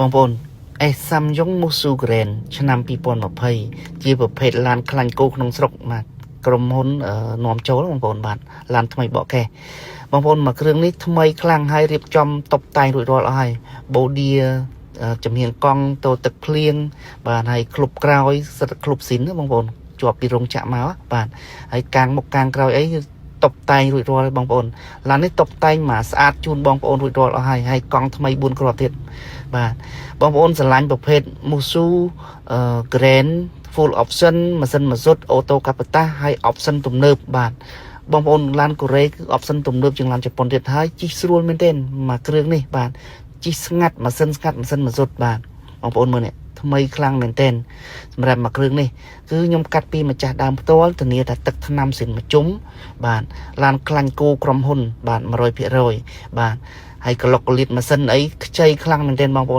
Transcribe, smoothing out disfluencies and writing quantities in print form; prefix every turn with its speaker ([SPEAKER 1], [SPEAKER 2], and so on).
[SPEAKER 1] បងប្អូនអេសាំយ៉ុងមូស៊ូក្រែនឆ្នាំ2020ជាប្រភេទឡានខ្លាញ់គោក្នុងស្រុកបាទក្រុមហ៊ុននាំចូលបងប្អូនបាទឡានថ្មីបកកេះបងប្អូនមកគ្រឿងនេះថ្មីខ្លាំងហើយរៀបចំតុបតែងរួចរាល់អស់ហើយបូឌីចំហៀងកង់តូទឹកភ្លៀងបាទហើយក្លុបក្រោយសិតក្លុបស៊ីនបងប្អូនជាប់ពីរោងចក្រមកបាទហើយកាងមុខកាងក្រោយអីតុបតែងរួចរាល់បងប្អូនឡាននេះតុបតែងមកស្អាតជូនបងប្អូនរួចរាល់អស់ហើយហើយកង់ថ្មី4គ្រាប់ទៀតបាទបងប្អូនស្រឡាញ់ប្រភេទ Musu Grand Full Option ម៉ាស៊ីនម៉ាស៊ូតអូតូកាប៉ាតាហើយ Option ទំនើបបាទបងប្អូនឡានកូរ៉េគឺ Option ទំនើបជាងឡានជប៉ុនទៀតហើយជិះស្រួលមែនទែនមកគ្រឿងនេះបាទជិះស្ងាត់ម៉ាស៊ីនស្ងាត់ម៉ាស៊ីនម៉ាស៊ូតបាទបងប្អូនមើលនេះថ្មីខ្លាំងមែនទែនសម្រាប់មកគ្រឿងនេះគឺខ្ញុំកាត់ពីម្ចាស់ដើមផ្ទាល់ធានាថាទឹកថ្នាំសិនមកជុំបាទឡានខ្លាញ់គោក្រុមហ៊ុនបាទ 100% បាទហើយកឡុកកលៀតម៉ាស៊ីនអីខ្ចីខ្លាំងមែនទែនបងប្អូន